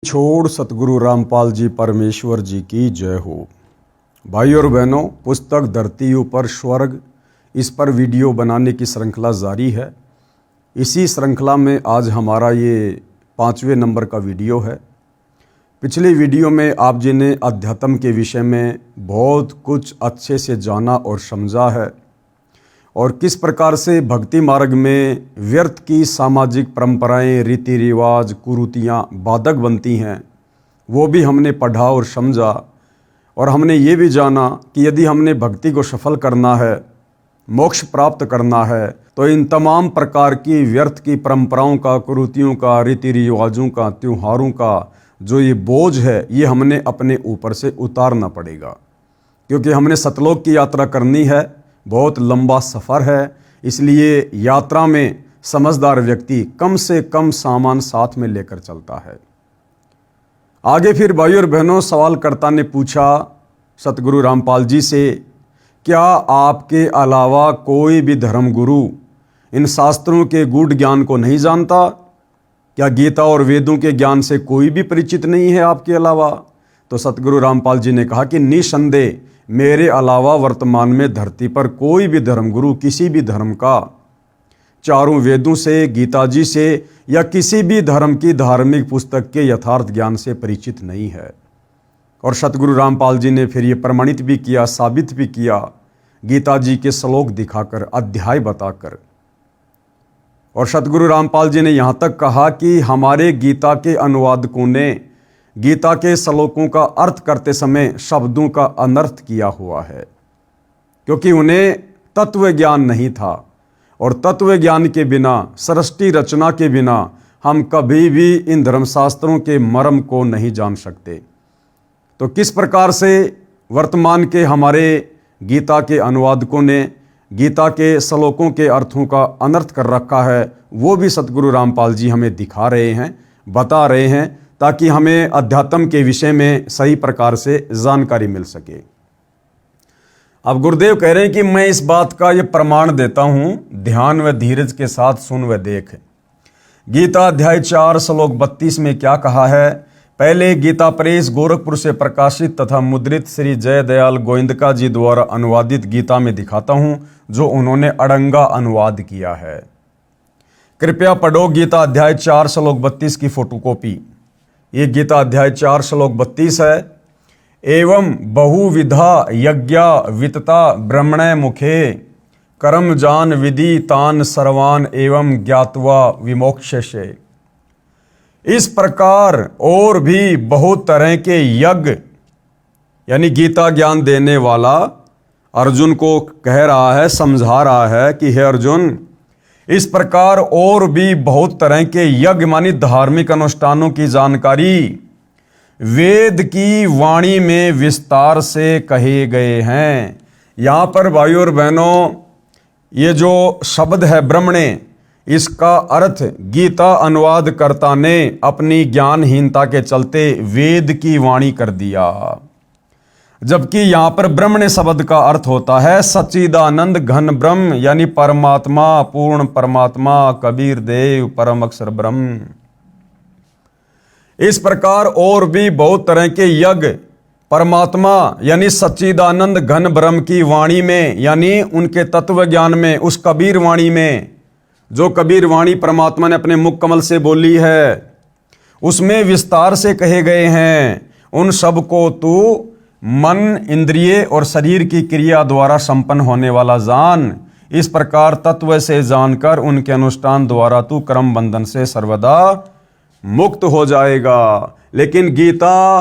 छोड़ सतगुरु रामपाल जी परमेश्वर जी की जय हो। भाई और बहनों, पुस्तक धरती ऊपर स्वर्ग, इस पर वीडियो बनाने की श्रृंखला जारी है। इसी श्रृंखला में आज हमारा ये 5वें नंबर का वीडियो है। पिछले वीडियो में आप जी ने अध्यात्म के विषय में बहुत कुछ अच्छे से जाना और समझा है, और किस प्रकार से भक्ति मार्ग में व्यर्थ की सामाजिक परंपराएं, रीति रिवाज, कुरीतियाँ बाधक बनती हैं, वो भी हमने पढ़ा और समझा। और हमने ये भी जाना कि यदि हमने भक्ति को सफल करना है, मोक्ष प्राप्त करना है, तो इन तमाम प्रकार की व्यर्थ की परंपराओं का, कुरीतियों का, रीति रिवाजों का, त्योहारों का जो ये बोझ है, ये हमने अपने ऊपर से उतारना पड़ेगा। क्योंकि हमने सतलोक की यात्रा करनी है, बहुत लंबा सफ़र है। इसलिए यात्रा में समझदार व्यक्ति कम से कम सामान साथ में लेकर चलता है। आगे फिर भाई और बहनों, सवालकर्ता ने पूछा सतगुरु रामपाल जी से, क्या आपके अलावा कोई भी धर्म गुरु इन शास्त्रों के गूढ़ ज्ञान को नहीं जानता? क्या गीता और वेदों के ज्ञान से कोई भी परिचित नहीं है आपके अलावा? तो सतगुरु रामपाल जी ने कहा कि निसंदेह मेरे अलावा वर्तमान में धरती पर कोई भी धर्मगुरु किसी भी धर्म का, चारों वेदों से, गीता जी से या किसी भी धर्म की धार्मिक पुस्तक के यथार्थ ज्ञान से परिचित नहीं है। और सतगुरु रामपाल जी ने फिर ये प्रमाणित भी किया, साबित भी किया, गीता जी के श्लोक दिखाकर, अध्याय बताकर। और सतगुरु रामपाल जी ने यहाँ तक कहा कि हमारे गीता के अनुवादकों ने गीता के श्लोकों का अर्थ करते समय शब्दों का अनर्थ किया हुआ है, क्योंकि उन्हें तत्व ज्ञान नहीं था। और तत्व ज्ञान के बिना, सृष्टि रचना के बिना हम कभी भी इन धर्मशास्त्रों के मर्म को नहीं जान सकते। तो किस प्रकार से वर्तमान के हमारे गीता के अनुवादकों ने गीता के श्लोकों के अर्थों का अनर्थ कर रखा है, वो भी सतगुरु रामपाल जी हमें दिखा रहे हैं, बता रहे हैं, ताकि हमें अध्यात्म के विषय में सही प्रकार से जानकारी मिल सके। अब गुरुदेव कह रहे हैं कि मैं इस बात का ये प्रमाण देता हूं, ध्यान व धीरज के साथ सुन व देख। गीता अध्याय 4 श्लोक 32 में क्या कहा है? पहले गीता प्रेस गोरखपुर से प्रकाशित तथा मुद्रित श्री जय दयाल गोविंदका जी द्वारा अनुवादित गीता में दिखाता हूं, जो उन्होंने अड़ंगा अनुवाद किया है। कृपया पढ़ो गीता अध्याय 4 श्लोक 32 की फोटोकॉपी। ये गीता अध्याय 4 श्लोक 32 है। एवं बहुविधा यज्ञा वितता ब्रह्मणे मुखे कर्म जान विधि तान सर्वान एवं ज्ञात्वा विमोक्षसे। इस प्रकार और भी बहुत तरह के यज्ञ, यानी गीता ज्ञान देने वाला अर्जुन को कह रहा है, समझा रहा है कि हे अर्जुन, इस प्रकार और भी बहुत तरह के यज्ञ मानी धार्मिक अनुष्ठानों की जानकारी वेद की वाणी में विस्तार से कहे गए हैं। यहाँ पर भाई और बहनों, ये जो शब्द है ब्रह्मणे, इसका अर्थ गीता अनुवादकर्ता ने अपनी ज्ञानहीनता के चलते वेद की वाणी कर दिया, जबकि यहाँ पर ब्रह्मणे शब्द का अर्थ होता है सच्चिदानंद घन ब्रह्म, यानी परमात्मा, पूर्ण परमात्मा, कबीर देव, परम अक्षर ब्रह्म। इस प्रकार और भी बहुत तरह के यज्ञ परमात्मा यानी सच्चिदानंद घन ब्रह्म की वाणी में, यानी उनके तत्व ज्ञान में, उस कबीर वाणी में, जो कबीर वाणी परमात्मा ने अपने मुख कमल से बोली है, उसमें विस्तार से कहे गए हैं। उन सब को तू मन, इंद्रिय और शरीर की क्रिया द्वारा संपन्न होने वाला जान। इस प्रकार तत्व से जानकर उनके अनुष्ठान द्वारा तू कर्म बंधन से सर्वदा मुक्त हो जाएगा। लेकिन गीता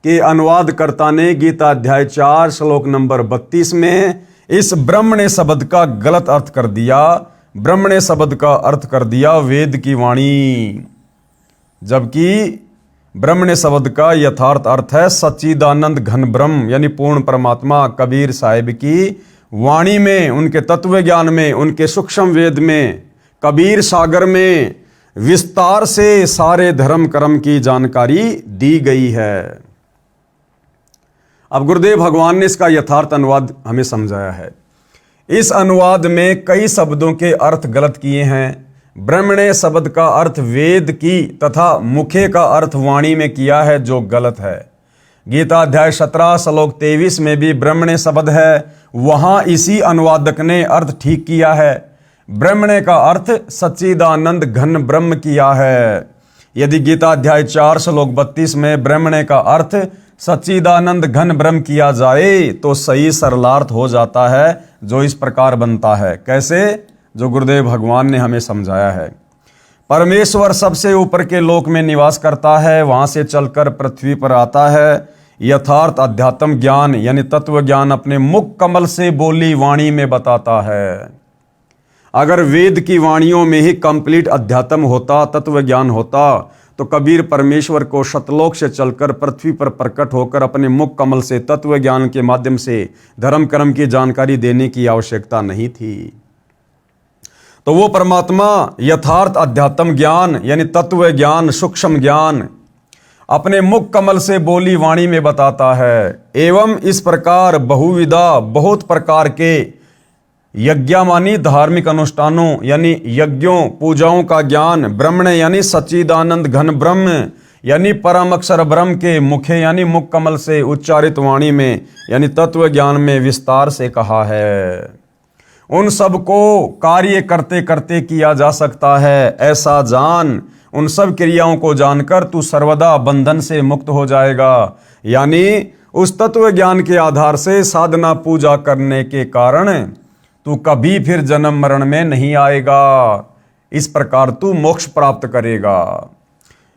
के अनुवादकर्ता ने गीता अध्याय 4 श्लोक नंबर 32 में इस ब्रह्मणे शब्द का गलत अर्थ कर दिया। ब्रह्मणे शब्द का अर्थ कर दिया वेद की वाणी, जबकि ब्रह्मणे शब्द का यथार्थ अर्थ है सच्चिदानंद घन ब्रह्म, यानी पूर्ण परमात्मा, कबीर साहिब की वाणी में, उनके तत्व ज्ञान में, उनके सूक्ष्म वेद में, कबीर सागर में विस्तार से सारे धर्म कर्म की जानकारी दी गई है। अब गुरुदेव भगवान ने इसका यथार्थ अनुवाद हमें समझाया है। इस अनुवाद में कई शब्दों के अर्थ गलत किए हैं। ब्रह्मणे शब्द का अर्थ वेद की तथा मुखे का अर्थ वाणी में किया है, जो गलत है। गीता अध्याय 17 श्लोक 23 में भी ब्रह्मणे शब्द है, वहां इसी अनुवादक ने अर्थ ठीक किया है। ब्रह्मणे का अर्थ सच्चिदानंद घन ब्रह्म किया है। यदि गीता अध्याय 4 श्लोक 32 में ब्रह्मणे का अर्थ सच्चिदानंद घन ब्रह्म किया जाए तो सही सरलार्थ हो जाता है, जो इस प्रकार बनता है। कैसे? जो गुरुदेव भगवान ने हमें समझाया है। परमेश्वर सबसे ऊपर के लोक में निवास करता है, वहां से चलकर पृथ्वी पर आता है। यथार्थ अध्यात्म ज्ञान यानी तत्व ज्ञान अपने मुख कमल से बोली वाणी में बताता है। अगर वेद की वाणियों में ही कंप्लीट अध्यात्म होता, तत्व ज्ञान होता, तो कबीर परमेश्वर को शतलोक से चलकर पृथ्वी पर प्रकट होकर अपने मुख कमल से तत्व ज्ञान के माध्यम से धर्म कर्म की जानकारी देने की आवश्यकता नहीं थी। तो वो परमात्मा यथार्थ अध्यात्म ज्ञान यानी तत्व ज्ञान, सूक्ष्म ज्ञान अपने मुख कमल से बोली वाणी में बताता है। एवं इस प्रकार बहुविधा बहुत प्रकार के यज्ञामानी धार्मिक अनुष्ठानों यानी यज्ञों पूजाओं का ज्ञान ब्रह्मणे यानी सच्चिदानंद घन ब्रह्म यानी परम अक्षर ब्रह्म के मुखे यानी मुख कमल से उच्चारित वाणी में यानी तत्व ज्ञान में विस्तार से कहा है। उन सब को कार्य करते करते किया जा सकता है, ऐसा जान। उन सब क्रियाओं को जानकर तू सर्वदा बंधन से मुक्त हो जाएगा। यानी उस तत्व ज्ञान के आधार से साधना पूजा करने के कारण तू कभी फिर जन्म मरण में नहीं आएगा। इस प्रकार तू मोक्ष प्राप्त करेगा।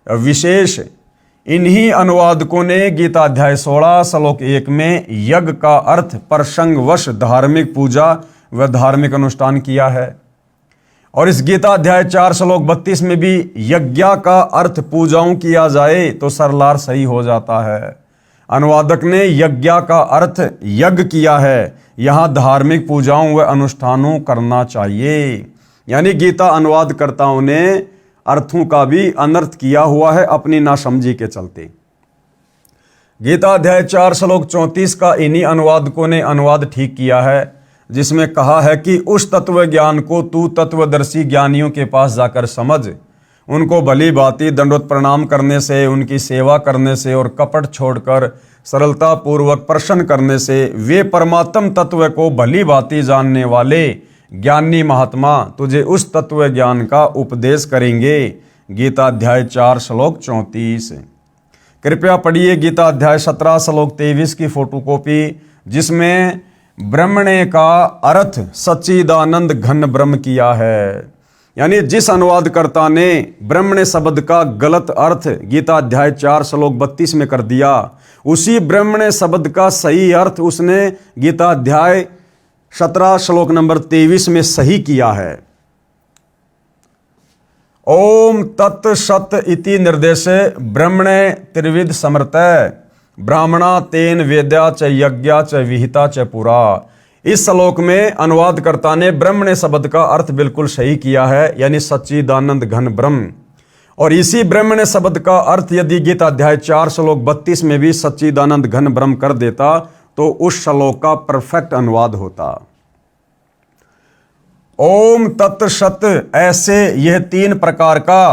विशेष इन्हीं अनुवादकों ने गीता अध्याय 16 श्लोक 1 में यज्ञ का अर्थ प्रसंगवश धार्मिक पूजा व धार्मिक अनुष्ठान किया है, और इस गीता अध्याय 4 श्लोक 32 में भी यज्ञ का अर्थ पूजाओं किया जाए तो सरलार सही हो जाता है। अनुवादक ने यज्ञ का अर्थ यज्ञ किया है, यहां धार्मिक पूजाओं व अनुष्ठानों करना चाहिए। यानी गीता अनुवादकर्ताओं ने अर्थों का भी अनर्थ किया हुआ है अपनी नासमझी के चलते। गीता अध्याय 4 श्लोक 34 का इन्हीं अनुवादकों ने अनुवाद ठीक किया है, जिसमें कहा है कि उस तत्व ज्ञान को तू तत्वदर्शी ज्ञानियों के पास जाकर समझ। उनको भली भांति दंडवत प्रणाम करने से, उनकी सेवा करने से और कपट छोड़कर सरलता पूर्वक प्रसन्न करने से वे परमात्म तत्व को भली भांति जानने वाले ज्ञानी महात्मा तुझे उस तत्व ज्ञान का उपदेश करेंगे। गीता अध्याय 4 श्लोक 34। कृपया पढ़िए गीता अध्याय 17 श्लोक 23 की फोटोकॉपी, जिसमें ब्रह्मणे का अर्थ सच्चिदानंद घन ब्रह्म किया है। यानी जिस अनुवादकर्ता ने ब्रह्मणे शब्द का गलत अर्थ गीता अध्याय 4 श्लोक 32 में कर दिया, उसी ब्रह्मणे शब्द का सही अर्थ उसने गीता अध्याय 17 श्लोक नंबर 23 में सही किया है। ओम तत् सत इति निर्देशे ब्रह्मणे त्रिविध समर्तय ब्राह्मणा तेन वेद्या च यज्ञा च विहिता च पुरा। इस श्लोक में अनुवादकर्ता ने ब्रह्मणे शब्द का अर्थ बिल्कुल सही किया है, यानी सच्चिदानंद घन ब्रह्म। और इसी ब्रह्मणे शब्द का अर्थ यदि गीता अध्याय 4 श्लोक 32 में भी सच्चिदानंद घन ब्रह्म कर देता तो उस श्लोक का परफेक्ट अनुवाद होता। ओम तत् सत, ऐसे यह 3 प्रकार का,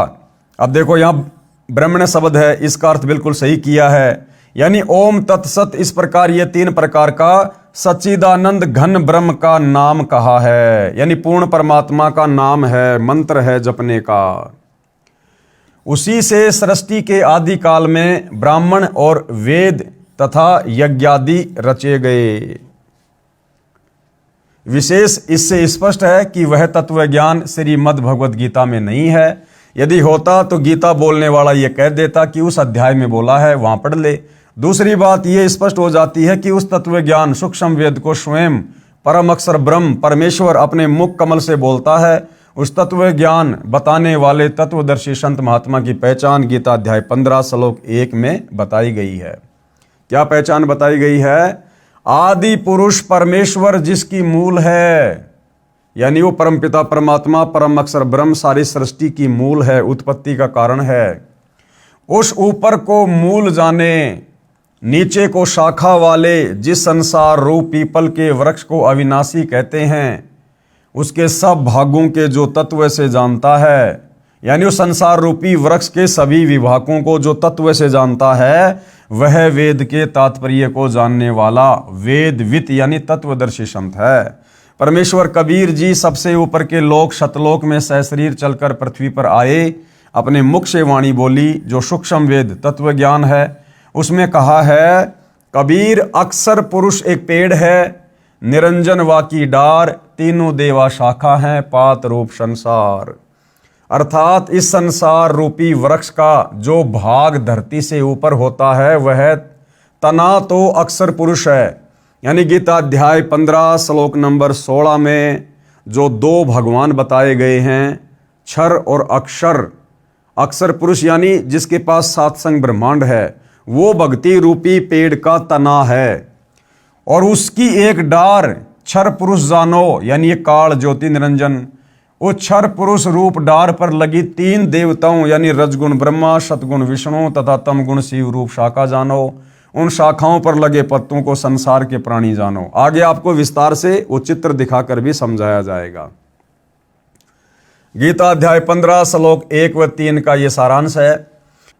अब देखो यहां ब्रह्मणे शब्द है, इसका अर्थ बिल्कुल सही किया है। यानी ओम तत्सत, इस प्रकार ये 3 प्रकार का सच्चिदानंद घन ब्रह्म का नाम कहा है, यानी पूर्ण परमात्मा का नाम है, मंत्र है जपने का। उसी से सृष्टि के आदि काल में ब्राह्मण और वेद तथा यज्ञादि रचे गए। विशेष इससे स्पष्ट है कि वह तत्व ज्ञान श्रीमद् भगवद गीता में नहीं है। यदि होता तो गीता बोलने वाला यह कह देता कि उस अध्याय में बोला है, वहां पढ़ ले। दूसरी बात यह स्पष्ट हो जाती है कि उस तत्व ज्ञान सूक्ष्म वेद को स्वयं परम अक्षर ब्रह्म परमेश्वर अपने मुख कमल से बोलता है। उस तत्व ज्ञान बताने वाले तत्वदर्शी संत महात्मा की पहचान गीता अध्याय 15 श्लोक 1 में बताई गई है। क्या पहचान बताई गई है? आदि पुरुष परमेश्वर जिसकी मूल है, यानी वो परमपिता परमात्मा परम अक्षर ब्रह्म सारी सृष्टि की मूल है, उत्पत्ति का कारण है। उस ऊपर को मूल जाने, नीचे को शाखा वाले, जिस संसार रूप पीपल के वृक्ष को अविनाशी कहते हैं, उसके सब भागों के जो तत्व से जानता है, यानी उस संसार रूपी वृक्ष के सभी विभागों को जो तत्व से जानता है, वह वेद के तात्पर्य को जानने वाला वेदवित यानी तत्वदर्शी संत है। परमेश्वर कबीर जी सबसे ऊपर के लोक शतलोक में सशरीर चलकर पृथ्वी पर आए, अपने मुख से वाणी बोली जो सूक्ष्म वेद तत्व ज्ञान है। उसमें कहा है, कबीर अक्सर पुरुष एक पेड़ है, निरंजन वाकी डार, तीनों देवा शाखा हैं, पात रूप संसार। अर्थात इस संसार रूपी वृक्ष का जो भाग धरती से ऊपर होता है वह तना तो अक्सर पुरुष है। यानी गीता अध्याय 15 श्लोक नंबर 16 में जो दो भगवान बताए गए हैं, क्षर और अक्षर। अक्षर पुरुष यानी जिसके पास सात संग ब्रह्मांड है, वो भक्ति रूपी पेड़ का तना है, और उसकी एक डार क्षर पुरुष जानो, यानी ये काल ज्योति निरंजन। वो क्षर पुरुष रूप डार पर लगी तीन देवताओं यानी रजगुण ब्रह्मा, सतगुण विष्णु तथा तमगुण शिव रूप शाखा जानो। उन शाखाओं पर लगे पत्तों को संसार के प्राणी जानो। आगे आपको विस्तार से वो चित्र दिखाकर भी समझाया जाएगा। गीता अध्याय 15 श्लोक 1 व 3 का ये सारांश है।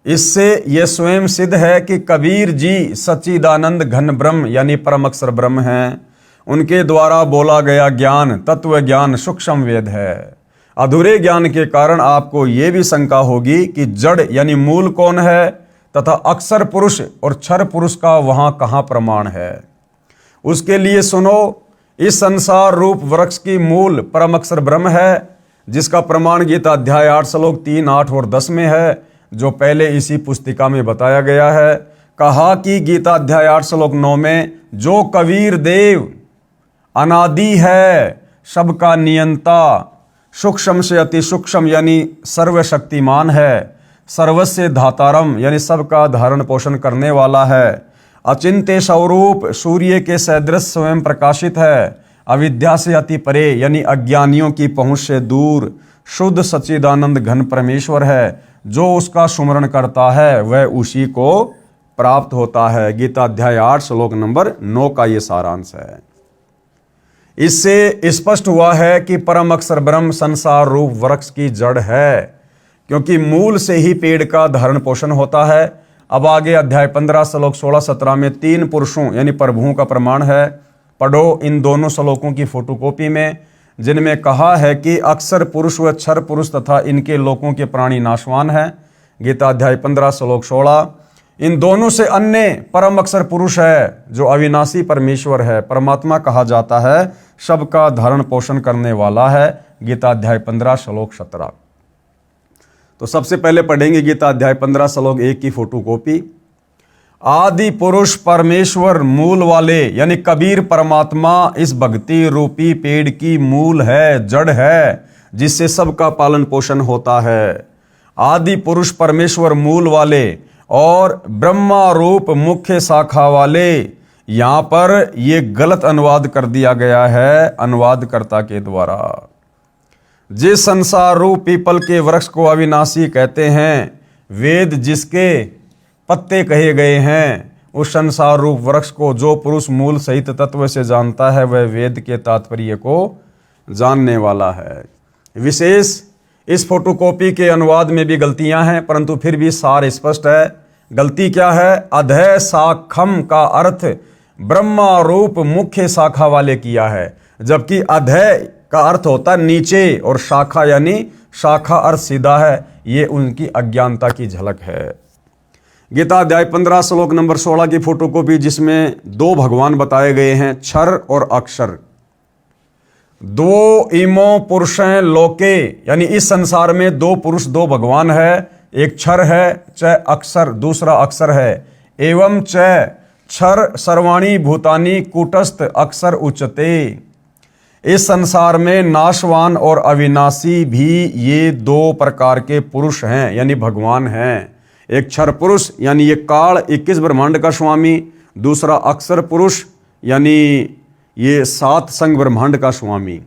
इससे यह स्वयं सिद्ध है कि कबीर जी सच्चिदानंद घन ब्रह्म यानी परम अक्षर ब्रह्म हैं। उनके द्वारा बोला गया ज्ञान तत्व ज्ञान सूक्ष्म वेद है। अधूरे ज्ञान के कारण आपको यह भी शंका होगी कि जड़ यानी मूल कौन है तथा अक्षर पुरुष और क्षर पुरुष का वहां कहां प्रमाण है। उसके लिए सुनो, इस संसार रूप वृक्ष की मूल परम अक्षर ब्रह्म है, जिसका प्रमाण गीता अध्याय 8 श्लोक 3, 8 और 10 में है, जो पहले इसी पुस्तिका में बताया गया है। कहा कि गीता अध्याय 8 श्लोक 9 में जो कबीर देव अनादि है, सबका नियंता, सूक्ष्म से अति सूक्ष्म यानी सर्वशक्तिमान है, सर्वस्य धातारम यानी सबका धारण पोषण करने वाला है, अचिंत्य स्वरूप सूर्य के सदृश स्वयं प्रकाशित है, अविद्या से अति परे यानी अज्ञानियों की पहुंच से दूर, शुद्ध सच्चिदानंद घन परमेश्वर है। जो उसका सुमरण करता है वह उसी को प्राप्त होता है। गीता अध्याय 8 श्लोक नंबर 9 का ये सारांश है। इससे स्पष्ट हुआ है कि परम अक्षर ब्रह्म संसार रूप वृक्ष की जड़ है, क्योंकि मूल से ही पेड़ का धारण पोषण होता है। अब आगे अध्याय 15 श्लोक 16-17 में तीन पुरुषों यानी प्रभुओं का प्रमाण है। पढ़ो इन दोनों श्लोकों की फोटोकॉपी में, जिनमें कहा है कि अक्षर पुरुष व क्षर पुरुष तथा इनके लोकों के प्राणी नाशवान हैं। गीता अध्याय 15 श्लोक 16। इन दोनों से अन्य परम अक्षर पुरुष है जो अविनाशी परमेश्वर है, परमात्मा कहा जाता है, सबका धारण पोषण करने वाला है। गीता अध्याय 15 श्लोक 17। तो सबसे पहले पढ़ेंगे गीता अध्याय 15 श्लोक 1 की फोटोकॉपी। आदि पुरुष परमेश्वर मूल वाले यानी कबीर परमात्मा इस भक्ति रूपी पेड़ की मूल है, जड़ है, जिससे सबका पालन पोषण होता है। आदि पुरुष परमेश्वर मूल वाले और ब्रह्मा रूप मुख्य शाखा वाले। यहां पर यह गलत अनुवाद कर दिया गया है अनुवादकर्ता के द्वारा। जिस संसार रूप पीपल के वृक्ष को अविनाशी कहते हैं, वेद जिसके पत्ते कहे गए हैं, उस संसार रूप वृक्ष को जो पुरुष मूल सहित तत्व से जानता है वह वेद के तात्पर्य को जानने वाला है। विशेष इस फोटोकॉपी के अनुवाद में भी गलतियां हैं, परंतु फिर भी सार स्पष्ट है। गलती क्या है? अधय शाखम का अर्थ ब्रह्मा रूप मुख्य शाखा वाले किया है, जबकि अधय का अर्थ होता है नीचे और शाखा यानी शाखा अर्थ सीधा है। ये उनकी अज्ञानता की झलक है। गीता अध्याय 15 श्लोक नंबर 16 की फोटोकॉपी, जिसमें दो भगवान बताए गए हैं, क्षर और अक्षर। दो इमो पुरुषें लोके यानी इस संसार में दो पुरुष दो भगवान है, एक क्षर है च अक्षर, दूसरा अक्षर है। एवं च क्षर सर्वाणी भूतानी कूटस्थ अक्षर उच्चते। इस संसार में नाशवान और अविनाशी भी ये दो प्रकार के पुरुष हैं यानी भगवान हैं। एक क्षर पुरुष यानी ये काल 21 ब्रह्मांड का स्वामी, दूसरा अक्षर पुरुष यानी ये 7 संग ब्रह्मांड का स्वामी।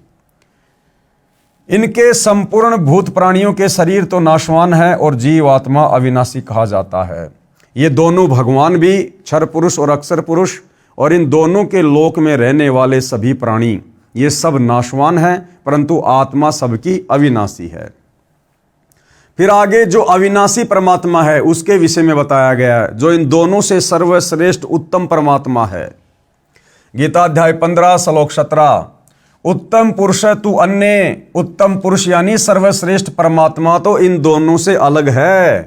इनके संपूर्ण भूत प्राणियों के शरीर तो नाशवान है और जीवात्मा अविनाशी कहा जाता है। ये दोनों भगवान भी क्षर पुरुष और अक्षर पुरुष, और इन दोनों के लोक में रहने वाले सभी प्राणी ये सब नाशवान हैं, परंतु आत्मा सबकी अविनाशी है। फिर आगे जो अविनाशी परमात्मा है उसके विषय में बताया गया है, जो इन दोनों से सर्वश्रेष्ठ उत्तम परमात्मा है। गीता अध्याय 15 श्लोक 17, उत्तम पुरुष तू अन्य, उत्तम पुरुष यानी सर्वश्रेष्ठ परमात्मा तो इन दोनों से अलग है।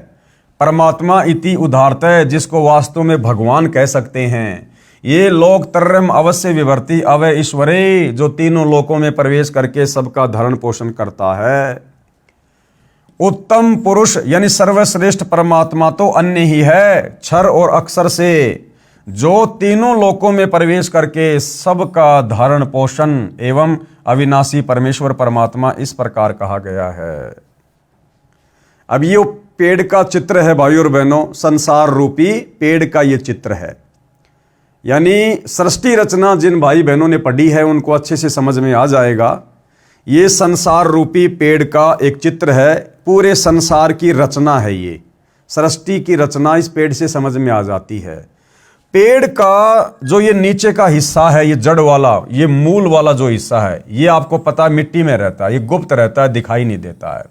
परमात्मा इति उदाहरत है, जिसको वास्तव में भगवान कह सकते हैं। ये लोक त्रयम् अवश्य विवर्ति अवय ईश्वरे, जो तीनों लोकों में प्रवेश करके सबका धरण पोषण करता है। उत्तम पुरुष यानी सर्वश्रेष्ठ परमात्मा तो अन्य ही है, क्षर और अक्षर से, जो तीनों लोकों में प्रवेश करके सबका धारण पोषण एवं अविनाशी परमेश्वर परमात्मा इस प्रकार कहा गया है। अब ये पेड़ का चित्र है भाई और बहनों, संसार रूपी पेड़ का ये चित्र है। यानी सृष्टि रचना जिन भाई बहनों ने पढ़ी है उनको अच्छे से समझ में आ जाएगा। ये संसार रूपी पेड़ का एक चित्र है, पूरे संसार की रचना है। ये सृष्टि की रचना इस पेड़ से समझ में आ जाती है। पेड़ का जो ये नीचे का हिस्सा है, ये जड़ वाला, ये मूल वाला जो हिस्सा है, ये आपको पता है मिट्टी में रहता है, ये गुप्त रहता है, दिखाई नहीं देता है।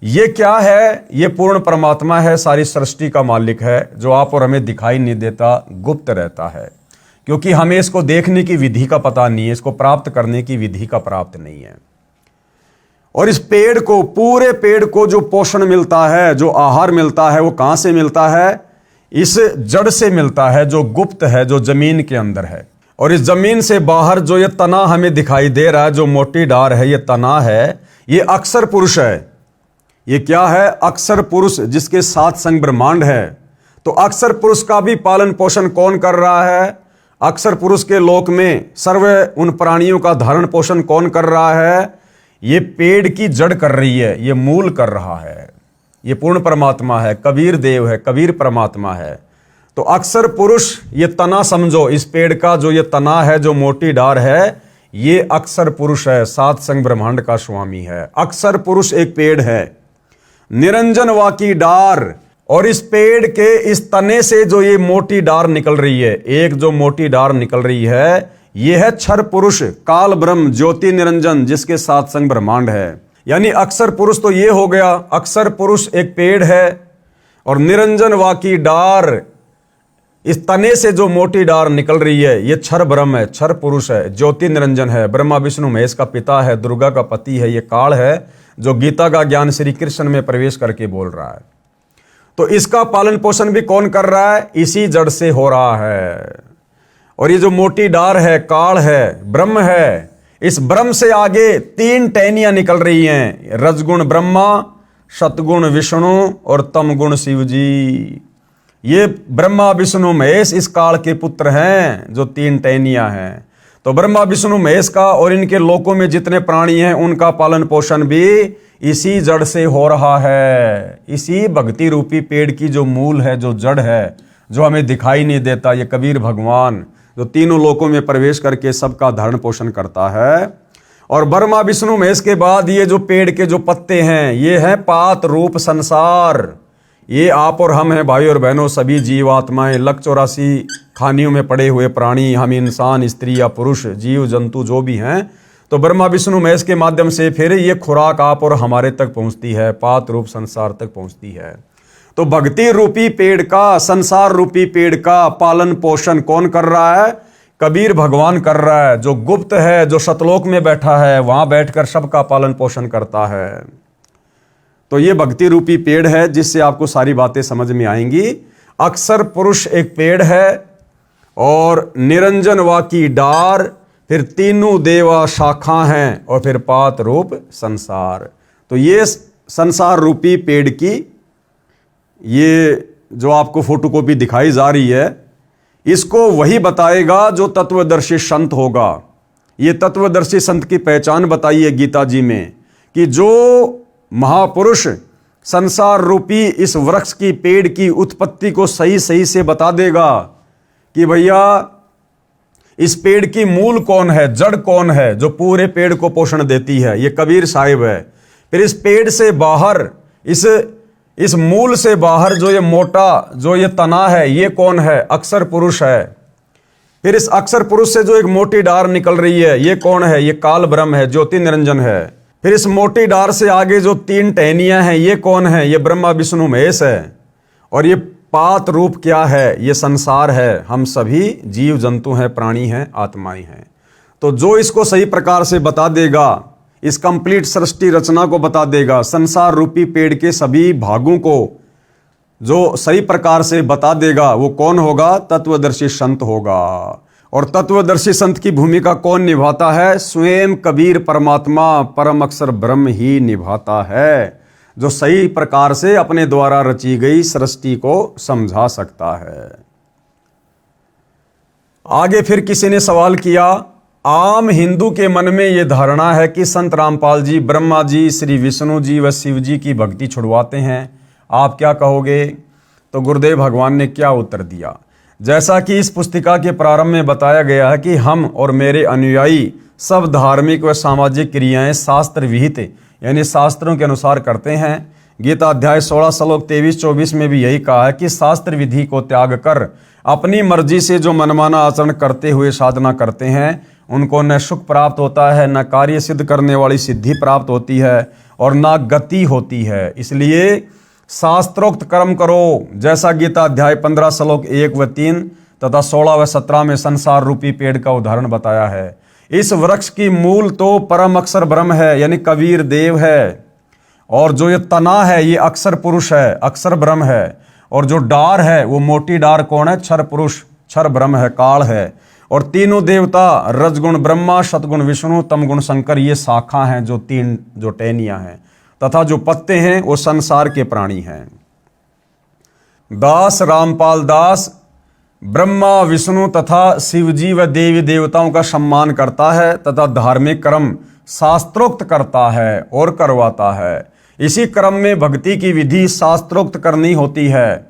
ये क्या है? ये पूर्ण परमात्मा है, सारी सृष्टि का मालिक है, जो आप और हमें दिखाई नहीं देता, गुप्त रहता है, क्योंकि हमें इसको देखने की विधि का पता नहीं है, इसको प्राप्त करने की विधि का प्राप्त नहीं है। और इस पेड़ को, पूरे पेड़ को जो पोषण मिलता है, जो आहार मिलता है, वो कहां से मिलता है? इस जड़ से मिलता है, जो गुप्त है, जो जमीन के अंदर है। और इस जमीन से बाहर जो ये तना हमें दिखाई दे रहा है, जो मोटी डार है, ये तना है, ये अक्षर पुरुष है। ये क्या है? अक्षर पुरुष, जिसके साथ संग ब्रह्मांड है। तो अक्षर पुरुष का भी पालन पोषण कौन कर रहा है? अक्षर पुरुष के लोक में सर्व उन प्राणियों का धारण पोषण कौन कर रहा है? ये पेड़ की जड़ कर रही है, ये मूल कर रहा है। ये पूर्ण परमात्मा है, कबीर देव है, कबीर परमात्मा है। तो अक्षर पुरुष ये तना समझो, इस पेड़ का जो ये तना है, जो मोटी डार है, ये अक्षर पुरुष है, सात संग ब्रह्मांड का स्वामी है। अक्षर पुरुष एक पेड़ है, निरंजन वाकी डार। और इस पेड़ के इस तने से जो ये मोटी डार निकल रही है, एक जो मोटी डार निकल रही है, ये है क्षर पुरुष, काल ब्रह्म, ज्योति निरंजन, जिसके साथ संग ब्रह्मांड है। यानी अक्षर पुरुष तो ये हो गया, अक्षर पुरुष एक पेड़ है, और निरंजन वाकी डार, इस तने से जो मोटी डार निकल रही है, ये क्षर ब्रह्म है, क्षर पुरुष है, ज्योति निरंजन है, ब्रह्मा विष्णु महेश का पिता है, दुर्गा का पति है, ये काल है, जो गीता का ज्ञान श्री कृष्ण में प्रवेश करके बोल रहा है। तो इसका पालन पोषण भी कौन कर रहा है? इसी जड़ से हो रहा है। और ये जो मोटी डार है, काल है, ब्रह्म है, इस ब्रह्म से आगे तीन टहनियां निकल रही हैं, रजगुण ब्रह्मा, सतगुण विष्णु और तमगुण शिव जी। ये ब्रह्मा विष्णु महेश इस काल के पुत्र हैं, जो तीन टहनियां हैं। तो ब्रह्मा विष्णु महेश का और इनके लोकों में जितने प्राणी हैं, उनका पालन पोषण भी इसी जड़ से हो रहा है। इसी भक्ति रूपी पेड़ की जो मूल है, जो जड़ है, जो हमें दिखाई नहीं देता, ये कबीर भगवान, जो तीनों लोकों में प्रवेश करके सबका धारण पोषण करता है। और ब्रह्मा विष्णु महेश के बाद ये जो पेड़ के जो पत्ते हैं, ये है पात रूप संसार। ये आप और हम हैं भाई और बहनों, सभी जीवात्माएं, 184 खानियों में पड़े हुए प्राणी, हम इंसान, स्त्री या पुरुष, जीव जंतु जो भी हैं। तो ब्रह्मा विष्णु महेश के माध्यम से फिर ये खुराक आप और हमारे तक पहुंचती है, पात रूप संसार तक पहुंचती है। तो भक्ति रूपी पेड़ का, संसार रूपी पेड़ का पालन पोषण कौन कर रहा है? कबीर भगवान कर रहा है, जो गुप्त है, जो सतलोक में बैठा है, वहां बैठकर सबका पालन पोषण करता है। तो ये भक्ति रूपी पेड़ है, जिससे आपको सारी बातें समझ में आएंगी। अक्षर पुरुष एक पेड़ है, और निरंजन वाकी डार, फिर तीनों देवा शाखा हैं, और फिर पात रूप संसार। तो ये संसार रूपी पेड़ की ये जो आपको फोटोकॉपी दिखाई जा रही है, इसको वही बताएगा जो तत्वदर्शी संत होगा। ये तत्वदर्शी संत की पहचान बताई है गीता जी में, कि जो महापुरुष संसार रूपी इस वृक्ष की, पेड़ की उत्पत्ति को सही सही से बता देगा कि भैया इस पेड़ की मूल कौन है, जड़ कौन है, जो पूरे पेड़ को पोषण देती है, ये कबीर साहिब है। फिर इस पेड़ से बाहर, इस मूल से बाहर जो ये मोटा, जो ये तना है, ये कौन है? अक्षर पुरुष है। फिर इस अक्षर पुरुष से जो एक मोटी डार निकल रही है, ये कौन है? ये काल ब्रह्म है, ज्योति निरंजन है। फिर इस मोटी डार से आगे जो 3 टहनियां हैं, ये कौन है? ये ब्रह्मा विष्णु महेश है। और ये पात रूप क्या है? ये संसार है। हम सभी जीव जंतु हैं, प्राणी हैं, आत्माएं हैं। तो जो इसको सही प्रकार से बता देगा, इस कंप्लीट सृष्टि रचना को बता देगा, संसार रूपी पेड़ के सभी भागों को जो सही प्रकार से बता देगा, वो कौन होगा? तत्वदर्शी संत होगा। और तत्वदर्शी संत की भूमिका कौन निभाता है? स्वयं कबीर परमात्मा परम अक्षर ब्रह्म ही निभाता है, जो सही प्रकार से अपने द्वारा रची गई सृष्टि को समझा सकता है। आगे फिर किसी ने सवाल किया, आम हिंदू के मन में यह धारणा है कि संत रामपाल जी ब्रह्मा जी, श्री विष्णु जी व शिव जी की भक्ति छुड़वाते हैं, आप क्या कहोगे? तो गुरुदेव भगवान ने क्या उत्तर दिया? जैसा कि इस पुस्तिका के प्रारंभ में बताया गया है कि हम और मेरे अनुयायी सब धार्मिक व सामाजिक क्रियाएं शास्त्र विहित यानी शास्त्रों के अनुसार करते हैं। गीता अध्याय 16 श्लोक 23-24 में भी यही कहा है कि शास्त्र विधि को त्याग कर अपनी मर्जी से जो मनमाना आचरण करते हुए साधना करते हैं, उनको न सुख प्राप्त होता है, न कार्य सिद्ध करने वाली सिद्धि प्राप्त होती है, और न गति होती है। इसलिए शास्त्रोक्त कर्म करो, जैसा गीता अध्याय 15 श्लोक 1 व 3 तथा 16 व 17 में संसार रूपी पेड़ का उदाहरण बताया है। इस वृक्ष की मूल तो परम अक्षर ब्रह्म है, यानी कबीर देव है, और जो ये तना है ये अक्षर पुरुष है, अक्षर ब्रह्म है, और जो डार है वो मोटी डार कौन है? क्षर पुरुष, क्षर ब्रह्म है, काल है। और तीनों देवता रजगुण ब्रह्मा, सतगुण विष्णु, तमगुण शंकर, ये शाखा हैं, जो 3 जो टहनियां हैं, तथा जो पत्ते हैं वो संसार के प्राणी हैं। दास रामपाल दास ब्रह्मा विष्णु तथा शिवजी व देवी देवताओं का सम्मान करता है तथा धार्मिक कर्म शास्त्रोक्त करता है और करवाता है। इसी क्रम में भक्ति की विधि शास्त्रोक्त करनी होती है।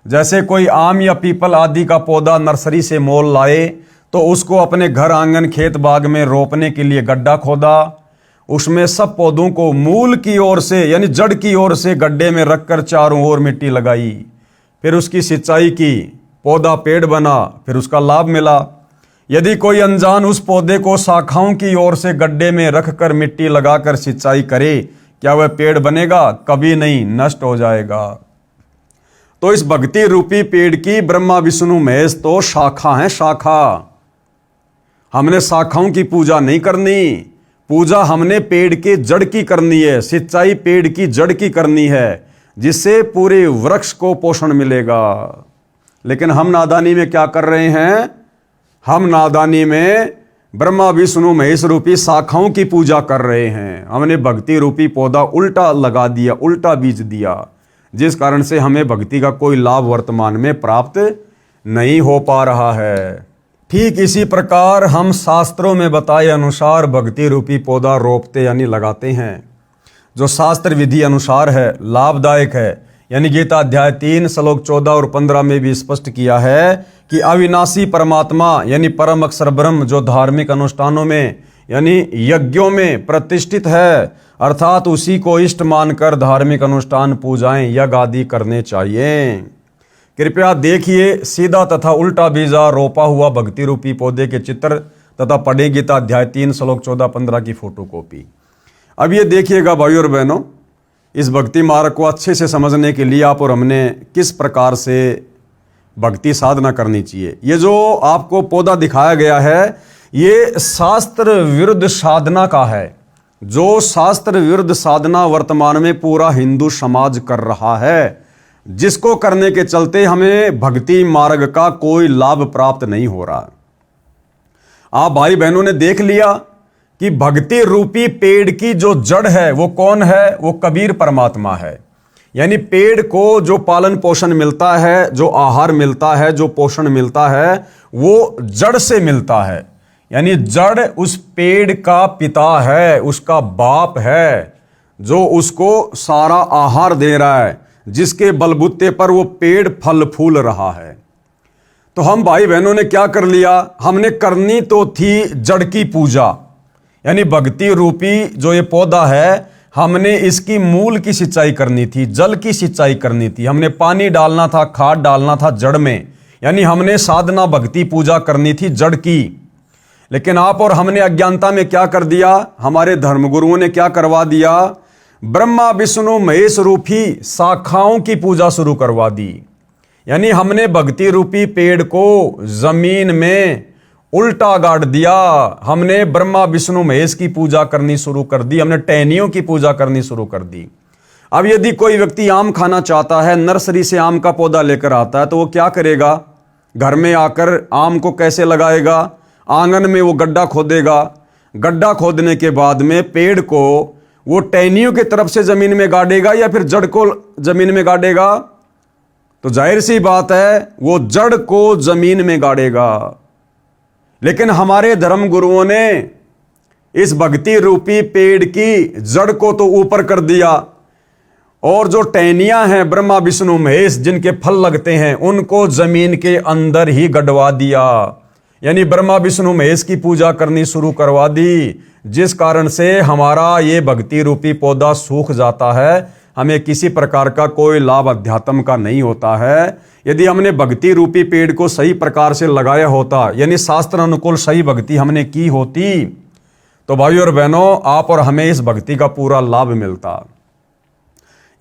जैसे कोई आम या पीपल आदि का पौधा नर्सरी से मोल लाए तो उसको अपने घर आंगन खेत बाग में रोपने के लिए गड्ढा खोदा, उसमें सब पौधों को मूल की ओर से यानी जड़ की ओर से गड्ढे में रखकर चारों ओर मिट्टी लगाई, फिर उसकी सिंचाई की, पौधा पेड़ बना, फिर उसका लाभ मिला। यदि कोई अनजान उस पौधे को शाखाओं की ओर से गड्ढे में रखकर मिट्टी लगाकर सिंचाई करे, क्या वह पेड़ बनेगा? कभी नहीं, नष्ट हो जाएगा। तो इस भक्ति रूपी पेड़ की ब्रह्मा विष्णु महेश तो शाखा है, शाखा। हमने शाखाओं की पूजा नहीं करनी, पूजा हमने पेड़ के जड़ की करनी है, सिंचाई पेड़ की जड़ की करनी है, जिससे पूरे वृक्ष को पोषण मिलेगा। लेकिन हम नादानी में क्या कर रहे हैं? हम नादानी में ब्रह्मा विष्णु महेश रूपी शाखाओं की पूजा कर रहे हैं। हमने भक्ति रूपी पौधा उल्टा लगा दिया, उल्टा बीज दिया, जिस कारण से हमें भक्ति का कोई लाभ वर्तमान में प्राप्त नहीं हो पा रहा है। ठीक इसी प्रकार हम शास्त्रों में बताए अनुसार भक्ति रूपी पौधा रोपते यानी लगाते हैं, जो शास्त्र विधि अनुसार है, लाभदायक है। यानी गीता अध्याय 3 श्लोक 14 और 15 में भी स्पष्ट किया है कि अविनाशी परमात्मा यानी परम अक्षर ब्रह्म जो धार्मिक अनुष्ठानों में यानी यज्ञों में प्रतिष्ठित है, अर्थात उसी को इष्ट मानकर धार्मिक अनुष्ठान, पूजाएं, यज्ञ आदि करने चाहिए। कृपया देखिए सीधा तथा उल्टा बीजा रोपा हुआ भक्ति रूपी पौधे के चित्र तथा पढ़े गीता अध्याय 3 श्लोक 14-15 की फोटोकॉपी। अब ये देखिएगा भाइयों और बहनों, इस भक्ति मार्ग को अच्छे से समझने के लिए आप और हमने किस प्रकार से भक्ति साधना करनी चाहिए। ये जो आपको पौधा दिखाया गया है ये शास्त्र विरुद्ध साधना का है, जो शास्त्र विरुद्ध साधना वर्तमान में पूरा हिंदू समाज कर रहा है, जिसको करने के चलते हमें भक्ति मार्ग का कोई लाभ प्राप्त नहीं हो रहा। आप भाई बहनों ने देख लिया कि भक्ति रूपी पेड़ की जो जड़ है वो कौन है? वो कबीर परमात्मा है। यानी पेड़ को जो पालन पोषण मिलता है, जो आहार मिलता है, जो पोषण मिलता है, वो जड़ से मिलता है। यानी जड़ उस पेड़ का पिता है, उसका बाप है, जो उसको सारा आहार दे रहा है, जिसके बलबूते पर वो पेड़ फल फूल रहा है। तो हम भाई बहनों ने क्या कर लिया? हमने करनी तो थी जड़ की पूजा, यानी भक्ति रूपी जो ये पौधा है, हमने इसकी मूल की सिंचाई करनी थी, जल की सिंचाई करनी थी, हमने पानी डालना था, खाद डालना था जड़ में। यानी हमने साधना भक्ति पूजा करनी थी जड़ की। लेकिन आप और हमने अज्ञानता में क्या कर दिया, हमारे धर्मगुरुओं ने क्या करवा दिया, ब्रह्मा विष्णु महेश रूपी शाखाओं की पूजा शुरू करवा दी। यानी हमने भक्ति रूपी पेड़ को जमीन में उल्टा गाड़ दिया। हमने ब्रह्मा विष्णु महेश की पूजा करनी शुरू कर दी, हमने टहनियों की पूजा करनी शुरू कर दी। अब यदि कोई व्यक्ति आम खाना चाहता है, नर्सरी से आम का पौधा लेकर आता है, तो वो क्या करेगा, घर में आकर आम को कैसे लगाएगा, आंगन में वो गड्ढा खोदेगा। गड्ढा खोदने के बाद में पेड़ को वो टहनियों की तरफ से जमीन में गाड़ेगा या फिर जड़ को जमीन में गाड़ेगा। तो जाहिर सी बात है वो जड़ को जमीन में गाड़ेगा। लेकिन हमारे धर्म गुरुओं ने इस भक्ति रूपी पेड़ की जड़ को तो ऊपर कर दिया, और जो टहनियां हैं ब्रह्मा विष्णु महेश जिनके फल लगते हैं, उनको जमीन के अंदर ही गड़वा दिया। यानी ब्रह्मा विष्णु महेश की पूजा करनी शुरू करवा दी, जिस कारण से हमारा ये भक्ति रूपी पौधा सूख जाता है। हमें किसी प्रकार का कोई लाभ अध्यात्म का नहीं होता है। यदि हमने भक्ति रूपी पेड़ को सही प्रकार से लगाया होता, यानी शास्त्र अनुकूल सही भक्ति हमने की होती, तो भाइयों और बहनों आप और हमें इस भक्ति का पूरा लाभ मिलता।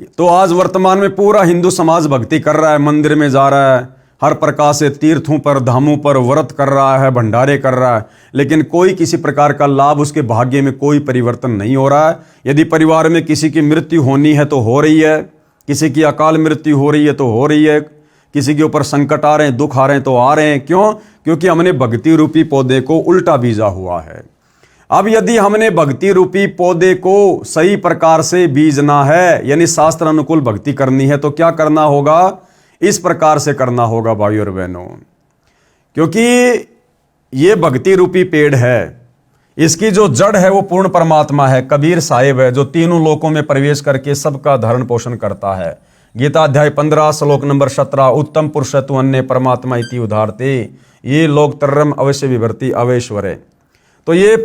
तो आज वर्तमान में पूरा हिंदू समाज भक्ति कर रहा है, मंदिर में जा रहा है, हर प्रकार से तीर्थों पर धामों पर व्रत कर रहा है, भंडारे कर रहा है, लेकिन कोई किसी प्रकार का लाभ उसके भाग्य में कोई परिवर्तन नहीं हो रहा है। यदि परिवार में किसी की मृत्यु होनी है तो हो रही है, किसी की अकाल मृत्यु हो रही है तो हो रही है, किसी के ऊपर संकट आ रहे हैं, दुख आ रहे हैं तो आ रहे हैं। क्यों? क्योंकि हमने भक्ति रूपी पौधे को उल्टा बीजा हुआ है। अब यदि हमने भक्ति रूपी पौधे को सही प्रकार से बीजना है, यानी शास्त्र अनुकूल भक्ति करनी है, तो क्या करना होगा, इस प्रकार से करना होगा भाइयों और बहनों। क्योंकि ये भक्ति रूपी पेड़ है, इसकी जो जड़ है वो पूर्ण परमात्मा है, कबीर साहिब है, जो तीनों लोकों में प्रवेश करके सबका धारण पोषण करता है। गीता अध्याय 15 श्लोक नंबर 17, उत्तम पुरुष तु अन्य परमात्मा इति उदारते ये लोक तरम अवश्य विभर्ति अवेश्वरे। तो ये